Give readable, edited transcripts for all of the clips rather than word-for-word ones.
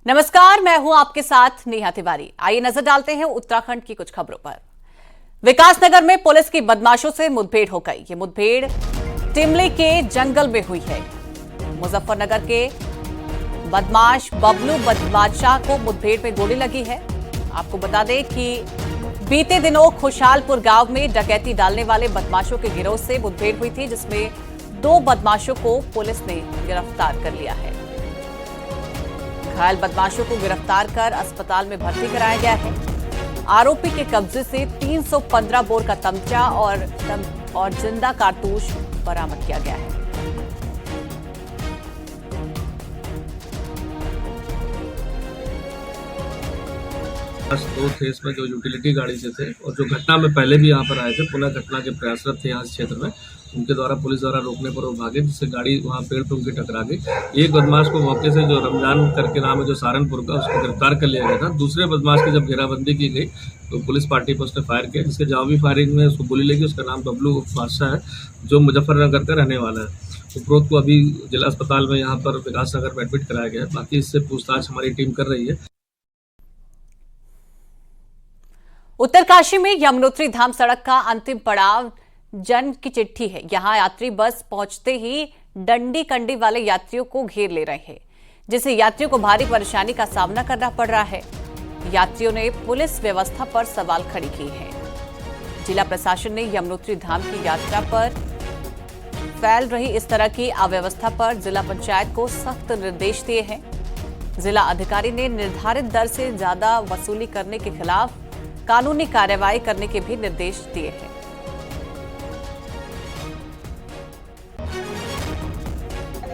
नमस्कार, मैं हूं आपके साथ नेहा तिवारी। आइए नजर डालते हैं उत्तराखंड की कुछ खबरों पर। विकासनगर में पुलिस की बदमाशों से मुठभेड़ हो गई। ये मुठभेड़ टिमली के जंगल में हुई है। मुजफ्फरनगर के बदमाश बबलू बादशाह को मुठभेड़ में गोली लगी है। आपको बता दें कि बीते दिनों खुशहालपुर गांव में डकैती डालने वाले बदमाशों के गिरोह से मुठभेड़ हुई थी, जिसमें 2 बदमाशों को पुलिस ने गिरफ्तार कर लिया है। घायल बदमाशों को गिरफ्तार कर अस्पताल में भर्ती कराया गया है। आरोपी के कब्जे से 315 बोर का तमचा और जिंदा कारतूस बरामद किया गया है। दो थे इसमें जो यूटिलिटी गाड़ी से थे और जो घटना में पहले भी यहाँ पर आए थे, पुनः घटना के प्रयासरत थे यहाँ इस क्षेत्र में। उनके द्वारा पुलिस द्वारा रोकने पर वो भागे, जिससे गाड़ी वहाँ पेड़ पे उनकी टकरा गई। एक बदमाश को मौके से, जो रमजान करके नाम है, जो सहारनपुर का, उसको गिरफ्तार कर लिया गया था। दूसरे बदमाश की जब घेराबंदी की गई तो पुलिस पार्टी पर उसने फायर किया, जिसके जवाबी फायरिंग में उसको गोली लगी। उसका नाम बबलू बादशाह है, जो मुजफ्फरनगर का रहने वाला है। उपरोक्त को अभी जिला अस्पताल में यहाँ पर विकासनगर में एडमिट कराया गया है। बाकी इससे पूछताछ हमारी टीम कर रही है। उत्तरकाशी में यमुनोत्री धाम सड़क का अंतिम पड़ाव जन की चिट्ठी है। यहां यात्री बस पहुंचते ही डंडी कंडी वाले यात्रियों को घेर ले रहे हैं, जिससे यात्रियों को भारी परेशानी का सामना करना पड़ रहा है। यात्रियों ने पुलिस व्यवस्था पर सवाल खड़ी की है। जिला प्रशासन ने यमुनोत्री धाम की यात्रा पर फैल रही इस तरह की अव्यवस्था पर जिला पंचायत को सख्त निर्देश दिए हैं। जिला अधिकारी ने निर्धारित दर से ज्यादा वसूली करने के खिलाफ कानूनी कार्रवाई करने के भी निर्देश दिए हैं।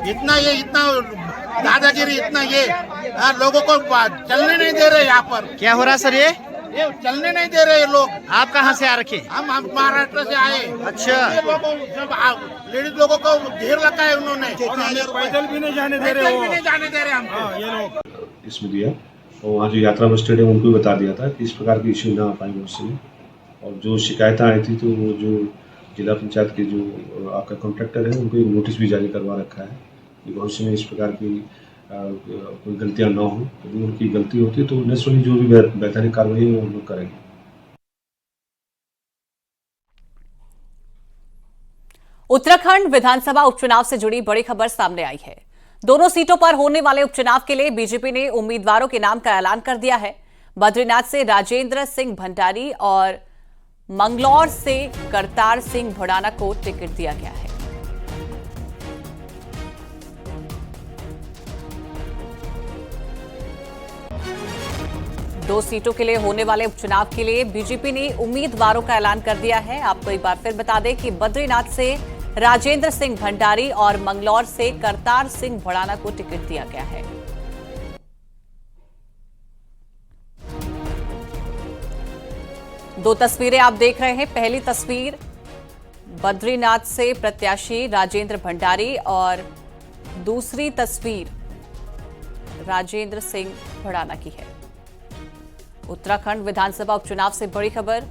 इतना दादागिरी, इतना लोगों को चलने नहीं दे रहे। यहाँ पर क्या हो रहा सर? ये चलने नहीं दे रहे ये लोग। आप कहाँ से आ रखे? हम महाराष्ट्र से आए। अच्छा। लेडीज लोगों को घेर रखा है उन्होंने। पैदल भी नहीं जाने दे रहे हमको ये लोग। इसमें दिया और वहाँ जो यात्रा बस स्टैंड है उनको भी बता दिया था कि इस प्रकार की इश्यू ना आ पाएंगे उससे। और जो शिकायतें आई थी तो वो जो जिला पंचायत के जो आपका कॉन्ट्रैक्टर है उनको एक नोटिस भी जारी करवा रखा है कि भविष्य में इस प्रकार की कोई गलतियां ना हो। यदि उनकी गलती होती है तो नेचुरली जो भी वैधानिक कार्रवाई है वो हम लोग करेंगे। उत्तराखंड विधानसभा उपचुनाव से जुड़ी बड़ी खबर सामने आई है। दोनों सीटों पर होने वाले उपचुनाव के लिए बीजेपी ने उम्मीदवारों के नाम का ऐलान कर दिया है। बद्रीनाथ से राजेंद्र सिंह भंडारी और मंगलौर से करतार सिंह भड़ाना को टिकट दिया गया है। दो सीटों के लिए होने वाले उपचुनाव के लिए बीजेपी ने उम्मीदवारों का ऐलान कर दिया है। आपको एक बार फिर बता दें कि बद्रीनाथ से राजेंद्र सिंह भंडारी और मंगलौर से करतार सिंह भड़ाना को टिकट दिया गया है। दो तस्वीरें आप देख रहे हैं। पहली तस्वीर बद्रीनाथ से प्रत्याशी राजेंद्र भंडारी और दूसरी तस्वीर राजेंद्र सिंह भड़ाना की है। उत्तराखंड विधानसभा उपचुनाव से बड़ी खबर।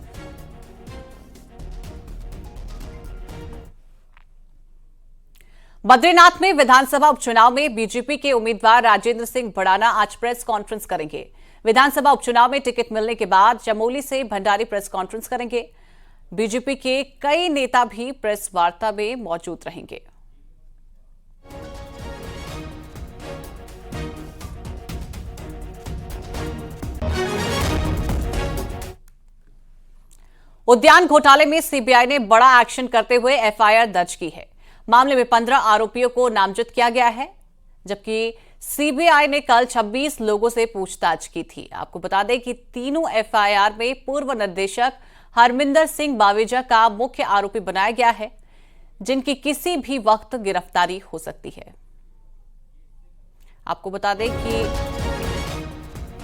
बद्रीनाथ में विधानसभा उपचुनाव में बीजेपी के उम्मीदवार राजेंद्र सिंह भड़ाना आज प्रेस कॉन्फ्रेंस करेंगे। विधानसभा उपचुनाव में टिकट मिलने के बाद चमोली से भंडारी प्रेस कॉन्फ्रेंस करेंगे। बीजेपी के कई नेता भी प्रेस वार्ता में मौजूद रहेंगे। उद्यान घोटाले में सीबीआई ने बड़ा एक्शन करते हुए एफआईआर दर्ज की है। मामले में 15 आरोपियों को नामजद किया गया है, जबकि सीबीआई ने कल 26 लोगों से पूछताछ की थी। आपको बता दें कि तीनों एफआईआर में पूर्व निदेशक हरमिंदर सिंह बावेजा का मुख्य आरोपी बनाया गया है, जिनकी किसी भी वक्त गिरफ्तारी हो सकती है। आपको बता दें कि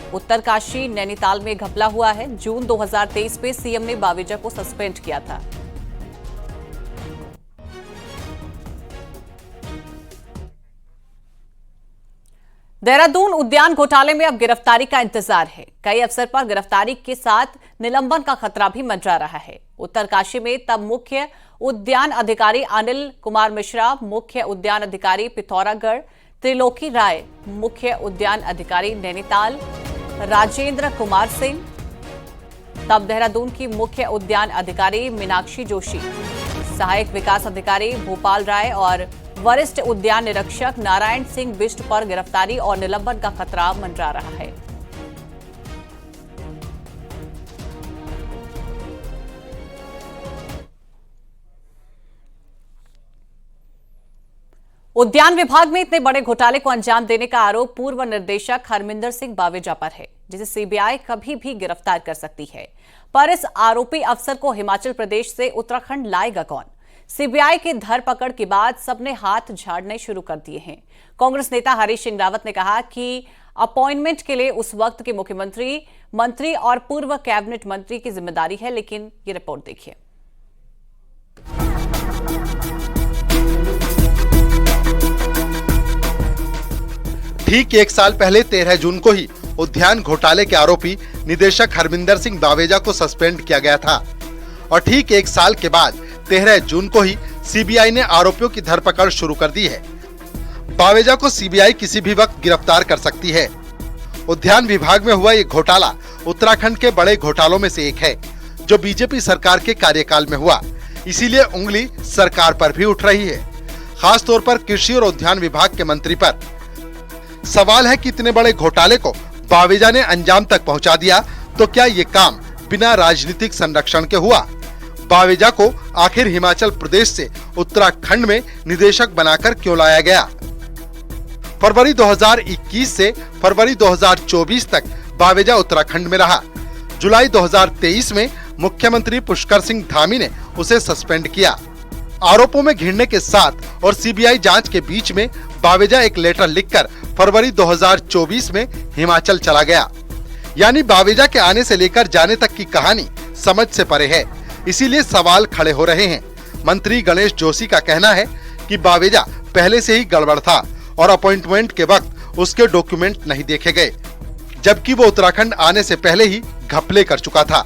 उत्तरकाशी नैनीताल में घपला हुआ है। जून 2023 में सीएम ने बावेजा को सस्पेंड किया था। देहरादून उद्यान घोटाले में अब गिरफ्तारी का इंतजार है। कई अफसर पर गिरफ्तारी के साथ निलंबन का खतरा भी मंडरा रहा है। उत्तरकाशी में तब मुख्य उद्यान अधिकारी अनिल कुमार मिश्रा, मुख्य उद्यान अधिकारी पिथौरागढ़, त्रिलोकी राय, मुख्य उद्यान अधिकारी नैनीताल राजेंद्र कुमार सिंह, तब देहरादून की मुख्य उद्यान अधिकारी मीनाक्षी जोशी, सहायक विकास अधिकारी भोपाल राय और वरिष्ठ उद्यान निरीक्षक नारायण सिंह बिष्ट पर गिरफ्तारी और निलंबन का खतरा मंडरा रहा है। उद्यान विभाग में इतने बड़े घोटाले को अंजाम देने का आरोप पूर्व निर्देशक हरमिंदर सिंह बावेजा पर है, जिसे सीबीआई कभी भी गिरफ्तार कर सकती है। पर इस आरोपी अफसर को हिमाचल प्रदेश से उत्तराखंड लाएगा कौन? सीबीआई की धरपकड़ के बाद सबने हाथ झाड़ने शुरू कर दिए हैं। कांग्रेस नेता हरीश सिंह रावत ने कहा कि अपॉइंटमेंट के लिए उस वक्त के मुख्यमंत्री, मंत्री और पूर्व कैबिनेट मंत्री की जिम्मेदारी है, लेकिन ये रिपोर्ट देखिए। ठीक एक साल पहले 13 जून को ही उद्यान घोटाले के आरोपी निदेशक हरमिंदर सिंह बावेजा को सस्पेंड किया गया था और ठीक एक साल के बाद 13 जून को ही सीबीआई ने आरोपियों की धरपकड़ शुरू कर दी है। बावेजा को सीबीआई किसी भी वक्त गिरफ्तार कर सकती है। उद्यान विभाग में हुआ ये घोटाला उत्तराखंड के बड़े घोटालों में से एक है, जो बीजेपी सरकार के कार्यकाल में हुआ। इसीलिए उंगली सरकार पर भी उठ रही है, खास तौर पर कृषि और उद्यान विभाग के मंत्री पर। सवाल है कि इतने बड़े घोटाले को बावेजा ने अंजाम तक पहुंचा दिया, तो क्या ये काम बिना राजनीतिक संरक्षण के हुआ? बावेजा को आखिर हिमाचल प्रदेश से उत्तराखंड में निदेशक बनाकर क्यों लाया गया? फरवरी 2021 से फरवरी 2024 तक बावेजा उत्तराखंड में रहा। जुलाई 2023 में मुख्यमंत्री पुष्कर सिंह धामी ने उसे सस्पेंड किया। आरोपों में घिरने के साथ और सीबीआई जांच के बीच में बावेजा एक लेटर लिखकर फरवरी 2024 में हिमाचल चला गया। यानी बावेजा के आने से लेकर जाने तक की कहानी समझ से परे है। इसीलिए सवाल खड़े हो रहे हैं। मंत्री गणेश जोशी का कहना है कि बावेजा पहले से ही गड़बड़ था और अपॉइंटमेंट के वक्त उसके डॉक्यूमेंट नहीं देखे गए, जबकि वो उत्तराखंड आने से पहले ही घपले कर चुका था।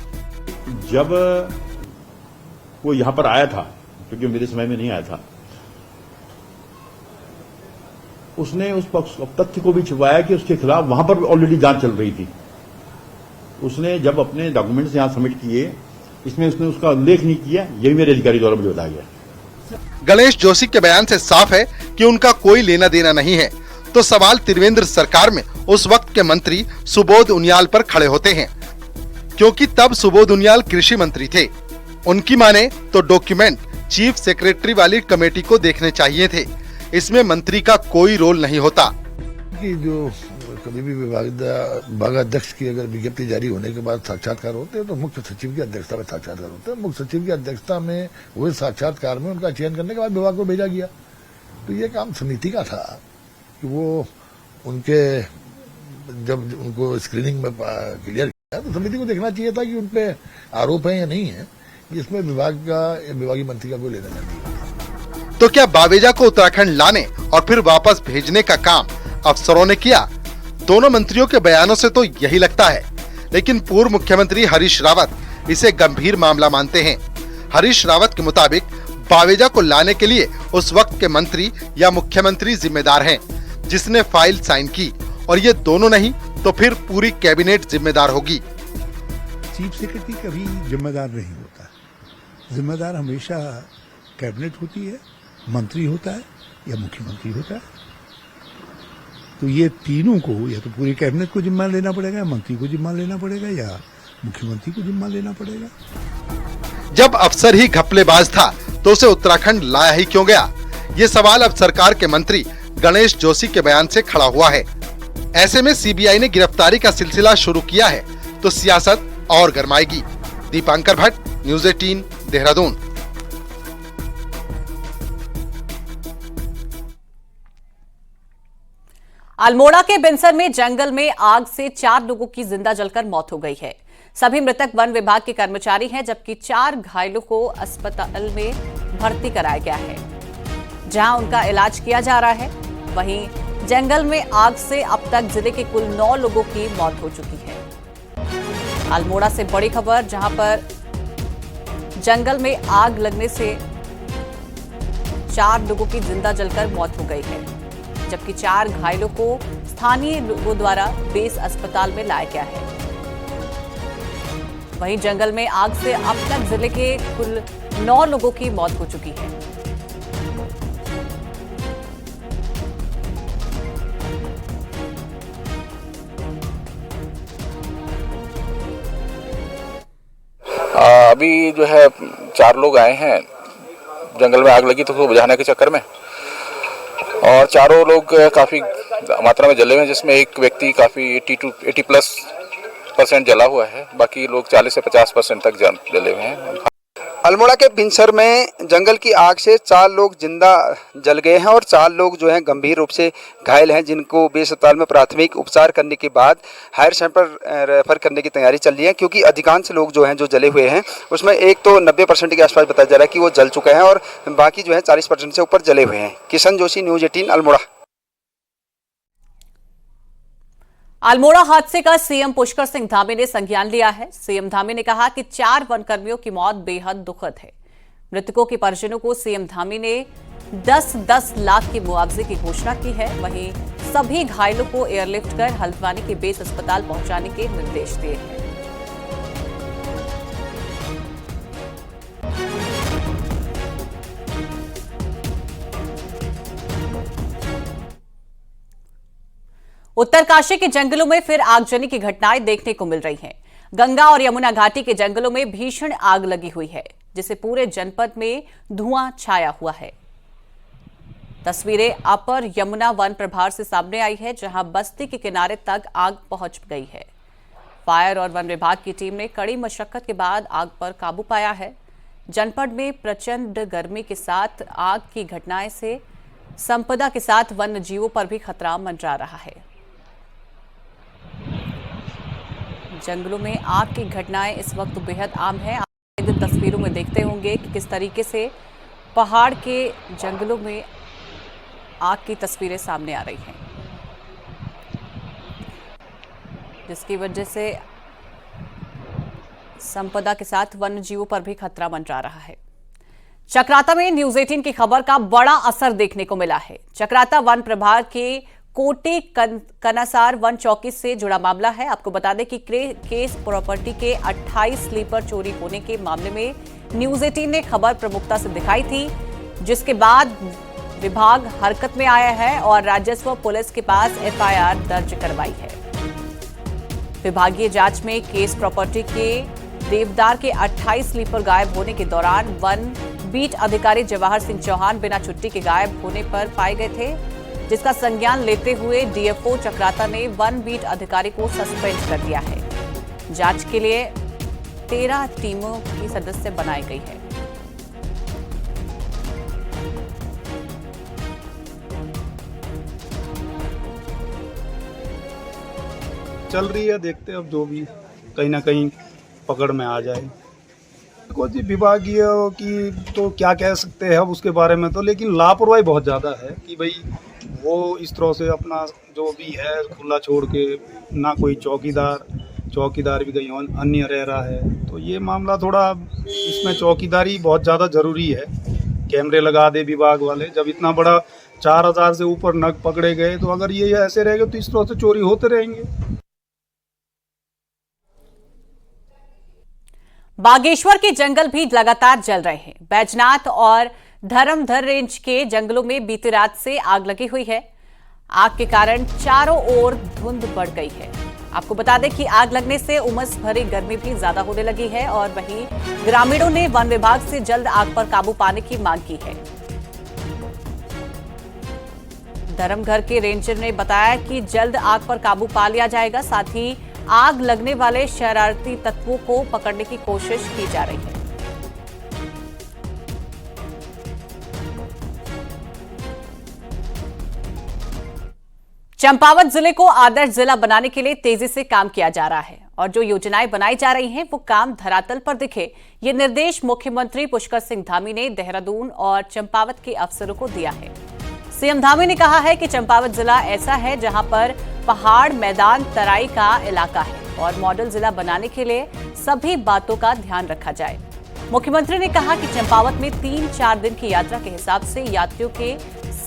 जब वो यहाँ पर आया था, क्योंकि मेरे समय में नहीं आया था, उसने उस तथ्य को भी छुपाया कि उसके खिलाफ वहां पर ऑलरेडी जांच चल रही थी। उसने जब अपने डॉक्यूमेंट्स यहाँ सबमिट किए, इसमें उसने उसका उल्लेख नहीं किया। यही मेरे अधिकारी द्वारा मुझे बताया गया। गणेश जोशी के बयान से साफ है कि उनका कोई लेना देना नहीं है। तो सवाल त्रिवेंद्र सरकार में उस वक्त के मंत्री सुबोध उनियाल पर खड़े होते हैं, क्योंकि तब सुबोध उनियाल कृषि मंत्री थे। उनकी माने तो डॉक्यूमेंट चीफ सेक्रेटरी वाली कमेटी को देखने चाहिए थे। इसमें मंत्री का कोई रोल नहीं होता। कि जो कभी भी विभागाध्यक्ष की अगर विज्ञप्ति जारी होने के बाद साक्षात्कार होते हैं तो मुख्य सचिव की अध्यक्षता में साक्षात्कार होते हैं। मुख्य सचिव की अध्यक्षता में हुए साक्षात्कार में उनका चयन करने के बाद विभाग को भेजा गया। तो ये काम समिति का था कि वो उनके जब उनको स्क्रीनिंग में क्लियर किया तो समिति को देखना चाहिए था कि उनपे आरोप है या नहीं है। इसमें विभागीय मंत्री का कोई लेना देना नहीं। तो क्या बावेजा को उत्तराखंड लाने और फिर वापस भेजने का काम अफसरों ने किया? दोनों मंत्रियों के बयानों से तो यही लगता है, लेकिन पूर्व मुख्यमंत्री हरीश रावत इसे गंभीर मामला मानते हैं। हरीश रावत के मुताबिक बावेजा को लाने के लिए उस वक्त के मंत्री या मुख्यमंत्री जिम्मेदार हैं, जिसने फाइल साइन की, और ये दोनों नहीं तो फिर पूरी कैबिनेट जिम्मेदार होगी। चीफ सेक्रेटरी कभी जिम्मेदार नहीं होता। जिम्मेदार हमेशा कैबिनेट होती है, मंत्री होता है या मुख्यमंत्री होता है। तो ये तीनों को या तो पूरी कैबिनेट को जिम्मा लेना पड़ेगा, मंत्री को जिम्मा लेना पड़ेगा या मुख्यमंत्री को जिम्मा लेना पड़ेगा। जब अफसर ही घपलेबाज था तो उसे उत्तराखंड लाया ही क्यों गया? ये सवाल अब सरकार के मंत्री गणेश जोशी के बयान से खड़ा हुआ है। ऐसे में सीबीआई ने गिरफ्तारी का सिलसिला शुरू किया है तो सियासत और गरमाएगी। दीपांकर भट्ट, न्यूज़ 18, देहरादून। अल्मोड़ा के बिनसर में जंगल में आग से 4 लोगों की जिंदा जलकर मौत हो गई है। सभी मृतक वन विभाग के कर्मचारी हैं, जबकि 4 घायलों को अस्पताल में भर्ती कराया गया है, जहां उनका इलाज किया जा रहा है। वहीं जंगल में आग से अब तक जिले के कुल 9 लोगों की मौत हो चुकी है। अल्मोड़ा से बड़ी खबर, जहां पर जंगल में आग लगने से 4 लोगों की जिंदा जलकर मौत हो गई है, जबकि 4 घायलों को स्थानीय लोगों द्वारा बेस अस्पताल में लाया गया है। वहीं जंगल में आग से अब तक जिले के कुल 9 लोगों की मौत हो चुकी है। अभी जो है 4 लोग आए हैं, जंगल में आग लगी तो उसको बुझाने के चक्कर में, और चारों लोग काफ़ी मात्रा में जले हुए हैं, जिसमें एक व्यक्ति काफ़ी 80+ % जला हुआ है, बाकी लोग 40 से 50% तक जले हुए हैं। अल्मोड़ा के बिनसर में जंगल की आग से 4 लोग जिंदा जल गए हैं और 4 लोग जो हैं गंभीर रूप से घायल हैं, जिनको बेस अस्पताल में प्राथमिक उपचार करने के बाद हायर सेंटर रेफर करने की तैयारी चल रही है, क्योंकि अधिकांश लोग जो हैं जो जले हुए हैं उसमें एक तो 90% के आसपास बताया जा रहा है कि वो जल चुके हैं और बाकी जो है 40% से ऊपर जले हुए हैं। किशन जोशी, न्यूज़ 18 अल्मोड़ा। अल्मोड़ा हादसे का सीएम पुष्कर सिंह धामी ने संज्ञान लिया है। सीएम धामी ने कहा कि 4 वनकर्मियों की मौत बेहद दुखद है। मृतकों के परिजनों को सीएम धामी ने 10-10 लाख के मुआवजे की घोषणा की है। वहीं सभी घायलों को एयरलिफ्ट कर हल्द्वानी के बेस अस्पताल पहुंचाने के निर्देश दिए हैं। उत्तरकाशी के जंगलों में फिर आगजनी की घटनाएं देखने को मिल रही हैं। गंगा और यमुना घाटी के जंगलों में भीषण आग लगी हुई है, जिससे पूरे जनपद में धुआं छाया हुआ है। तस्वीरें अपर यमुना वन प्रभार से सामने आई है, जहां बस्ती के किनारे तक आग पहुंच गई है। फायर और वन विभाग की टीम ने कड़ी मशक्कत के बाद आग पर काबू पाया है। जनपद में प्रचंड गर्मी के साथ आग की घटनाएं से संपदा के साथ वन्य जीवों पर भी खतरा मंडरा रहा है। जंगलों में आग की घटनाएं इस वक्त बेहद आम है। आप तस्वीरों में देखते होंगे कि किस तरीके से पहाड़ के जंगलों में आग की तस्वीरें सामने आ रही हैं, जिसकी वजह से संपदा के साथ वन्य जीवों पर भी खतरा मंडरा रहा है। चक्राता में न्यूज़ 18 की खबर का बड़ा असर देखने को मिला है। चक्राता वन प्रभाग के कोटे कनासार वन चौकी से जुड़ा मामला है। आपको बता दें कि केस प्रॉपर्टी के 28 स्लीपर चोरी होने के मामले में न्यूज़ 18 ने खबर प्रमुखता से दिखाई थी, जिसके बाद विभाग हरकत में आया है और राजस्व पुलिस के पास FIR दर्ज करवाई है। विभागीय जांच में केस प्रॉपर्टी के देवदार के 28 स्लीपर गायब होने के दौरान वन बीट अधिकारी जवाहर सिंह चौहान बिना छुट्टी के गायब होने पर पाए गए थे, जिसका संज्ञान लेते हुए DFO चक्राता ने वन बीट अधिकारी को सस्पेंड कर दिया है। जांच के लिए 13 टीमों की सदस्य बनाई गई है। चल रही है, देखते हैं अब जो भी कहीं ना कहीं पकड़ में आ जाए। देखो जी, विभागीय की तो क्या कह सकते हैं अब उसके बारे में तो, लेकिन लापरवाही बहुत ज़्यादा है कि भाई वो इस तरह से अपना जो भी है खुला छोड़ के, ना कोई चौकीदार भी कहीं अन्य रह रहा है, तो ये मामला थोड़ा इसमें चौकीदारी बहुत ज़्यादा ज़रूरी है। कैमरे लगा दे विभाग वाले, जब इतना बड़ा 4000 से ऊपर नग पकड़े गए, तो अगर ये ऐसे रहेगा तो इस तरह से चोरी होते रहेंगे। बागेश्वर के जंगल भी लगातार जल रहे हैं। बैजनाथ और धर्मधर रेंज के जंगलों में बीती रात से आग लगी हुई है। आग के कारण चारों ओर धुंध बढ़ गई है। आपको बता दें कि आग लगने से उमस भरी गर्मी भी ज्यादा होने लगी है और वहीं ग्रामीणों ने वन विभाग से जल्द आग पर काबू पाने की मांग की है। धर्मघर के रेंजर ने बताया कि जल्द आग पर काबू पा लिया जाएगा, साथ ही आग लगने वाले शरारती तत्वों को पकड़ने की कोशिश की जा रही है। चंपावत जिले को आदर्श जिला बनाने के लिए तेजी से काम किया जा रहा है और जो योजनाएं बनाई जा रही हैं वो काम धरातल पर दिखे, ये निर्देश मुख्यमंत्री पुष्कर सिंह धामी ने देहरादून और चंपावत के अफसरों को दिया है। सीएम धामी ने कहा है कि चंपावत जिला ऐसा है जहां पर पहाड़, मैदान, तराई का इलाका है और मॉडल जिला बनाने के लिए सभी बातों का ध्यान रखा जाए। मुख्यमंत्री ने कहा कि चंपावत में 3-4 दिन की यात्रा के हिसाब से यात्रियों के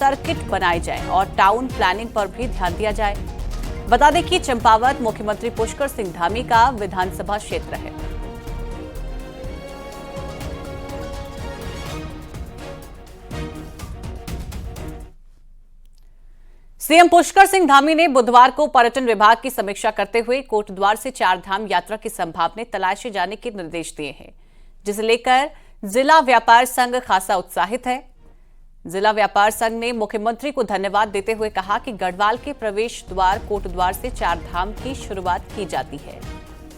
सर्किट बनाए जाए और टाउन प्लानिंग पर भी ध्यान दिया जाए। बता दें कि चंपावत मुख्यमंत्री पुष्कर सिंह धामी का विधानसभा क्षेत्र है। सीएम पुष्कर सिंह धामी ने बुधवार को पर्यटन विभाग की समीक्षा करते हुए कोटद्वार से चारधाम यात्रा की संभावना तलाशे जाने के निर्देश दिए हैं, जिसे लेकर जिला व्यापार संघ खासा उत्साहित है। जिला व्यापार संघ ने मुख्यमंत्री को धन्यवाद देते हुए कहा कि गढ़वाल के प्रवेश द्वार कोटद्वार से चारधाम की शुरुआत की जाती है,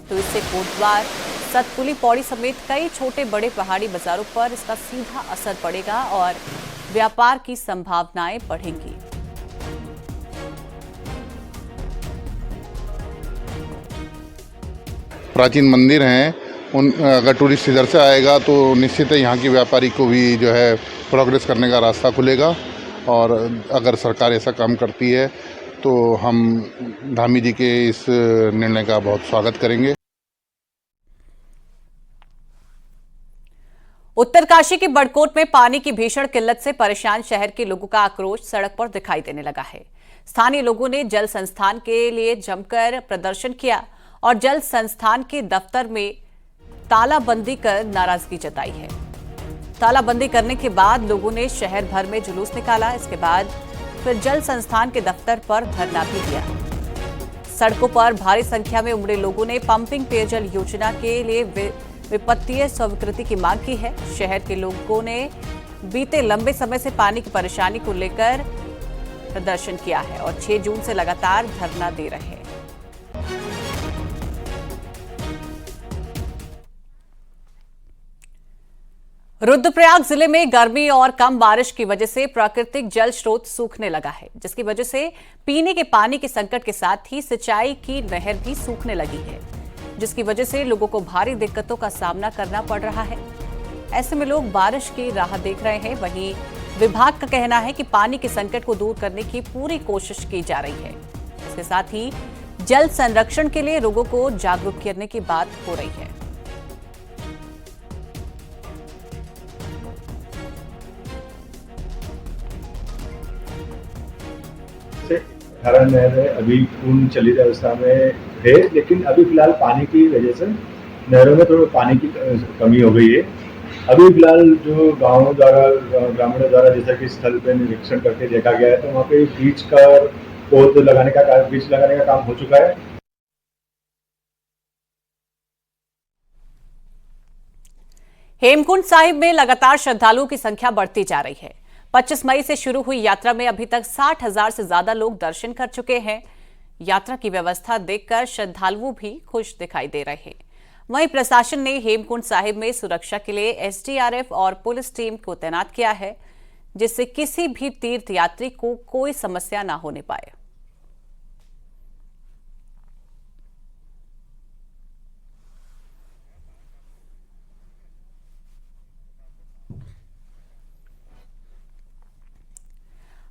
तो इससे कोटद्वार, सतपुली, पौड़ी समेत कई छोटे बड़े पहाड़ी बाजारों पर इसका सीधा असर पड़ेगा और व्यापार की संभावनाएं बढ़ेंगी। प्राचीन मंदिर हैं, उन अगर टूरिस्ट इधर से आएगा तो निश्चित है यहाँ की व्यापारी को भी जो है प्रोग्रेस करने का रास्ता खुलेगा। और अगर सरकार ऐसा काम करती है तो हम धामी जी के इस निर्णय का बहुत स्वागत करेंगे। उत्तरकाशी के बड़कोट में पानी की भीषण किल्लत से परेशान शहर के लोगों का आक्रोश सड़क पर दिखाई देने लगा है। स्थानीय लोगों ने जल संस्थान के लिए जमकर प्रदर्शन किया और जल संस्थान के दफ्तर में तालाबंदी कर नाराजगी जताई है। तालाबंदी करने के बाद लोगों ने शहर भर में जुलूस निकाला। इसके बाद फिर जल संस्थान के दफ्तर पर धरना भी दिया। सड़कों पर भारी संख्या में उमड़े लोगों ने पंपिंग पेयजल योजना के लिए वित्तीय स्वीकृति की मांग की है। शहर के लोगों ने बीते लंबे समय से पानी की परेशानी को लेकर प्रदर्शन किया है और 6 जून से लगातार धरना दे रहे हैं। रुद्रप्रयाग जिले में गर्मी और कम बारिश की वजह से प्राकृतिक जल स्रोत सूखने लगा है, जिसकी वजह से पीने के पानी के संकट के साथ ही सिंचाई की नहर भी सूखने लगी है, जिसकी वजह से लोगों को भारी दिक्कतों का सामना करना पड़ रहा है। ऐसे में लोग बारिश की राह देख रहे हैं। वहीं विभाग का कहना है कि पानी के संकट को दूर करने की पूरी कोशिश की जा रही है। इसके साथ ही जल संरक्षण के लिए लोगों को जागरूक करने की बात हो रही है। धारा नहर अभी पूर्ण चलित अवस्था में है, लेकिन अभी फिलहाल पानी की वजह से नहरों में थोड़ा पानी की कमी हो गई है। अभी फिलहाल जो गाँव द्वारा, ग्रामीणों द्वारा जैसा कि स्थल पे निरीक्षण करके देखा गया है, तो वहाँ पे बीज लगाने का काम हो चुका है। हेमकुंड साहिब में लगातार श्रद्धालुओं की संख्या बढ़ती जा रही है। 25 मई से शुरू हुई यात्रा में अभी तक 60,000 से ज्यादा लोग दर्शन कर चुके हैं। यात्रा की व्यवस्था देखकर श्रद्धालुओं भी खुश दिखाई दे रहे हैं। वहीं प्रशासन ने हेमकुंड साहिब में सुरक्षा के लिए एसडीआरएफ और पुलिस टीम को तैनात किया है, जिससे किसी भी तीर्थ यात्री को कोई समस्या न होने पाए।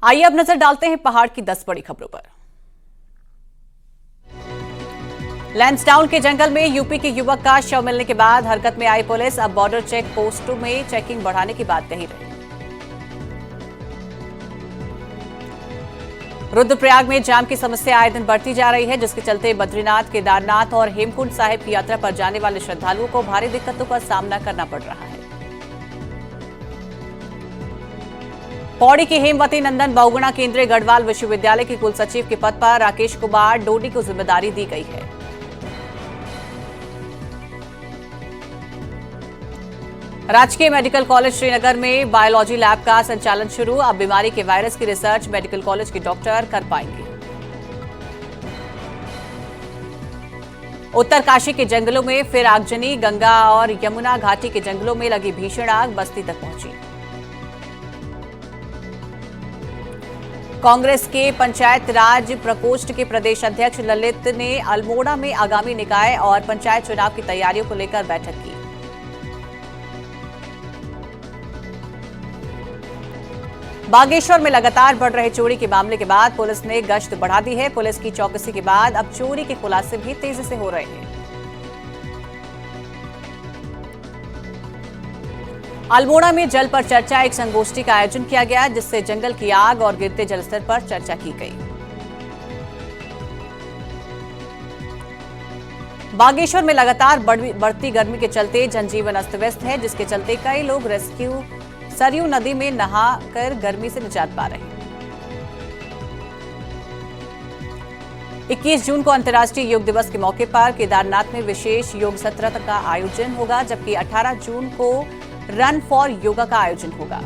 आइए अब नजर डालते हैं पहाड़ की 10 बड़ी खबरों पर। लैंसडाउन के जंगल में यूपी के युवक का शव मिलने के बाद हरकत में आई पुलिस अब बॉर्डर चेक पोस्टों में चेकिंग बढ़ाने की बात कही रही। रुद्रप्रयाग में जाम की समस्या आए दिन बढ़ती जा रही है, जिसके चलते बद्रीनाथ, केदारनाथ और हेमकुंड साहिब की यात्रा पर जाने वाले श्रद्धालुओं को भारी दिक्कतों का सामना करना पड़ रहा है। पौड़ी के हेमवती नंदन बहुगुणा केंद्रीय गढ़वाल विश्वविद्यालय के कुलसचिव के पद पर राकेश कुमार डोडी को जिम्मेदारी दी गई है। राजकीय मेडिकल कॉलेज श्रीनगर में बायोलॉजी लैब का संचालन शुरू। अब बीमारी के वायरस की रिसर्च मेडिकल कॉलेज के डॉक्टर कर पाएंगे। उत्तरकाशी के जंगलों में फिर आगजनी। गंगा और यमुना घाटी के जंगलों में लगी भीषण आग बस्ती तक पहुंची। कांग्रेस के पंचायत राज प्रकोष्ठ के प्रदेश अध्यक्ष ललित ने अल्मोड़ा में आगामी निकाय और पंचायत चुनाव की तैयारियों को लेकर बैठक की। बागेश्वर में लगातार बढ़ रहे चोरी के मामले के बाद पुलिस ने गश्त बढ़ा दी है। पुलिस की चौकसी के बाद अब चोरी के खुलासे भी तेजी से हो रहे हैं। अल्मोड़ा में जल पर चर्चा एक संगोष्ठी का आयोजन किया गया, जिससे जंगल की आग और गिरते जलस्तर पर चर्चा की गई। बागेश्वर में लगातार बढ़ती गर्मी के चलते जनजीवन अस्त व्यस्त है, जिसके चलते कई लोग सरयू नदी में नहाकर गर्मी से निजात पा रहे हैं। 21 जून को अंतर्राष्ट्रीय योग दिवस के मौके पर केदारनाथ में विशेष योग सत्र का आयोजन होगा, जबकि 18 जून को रन फॉर योगा का आयोजन होगा।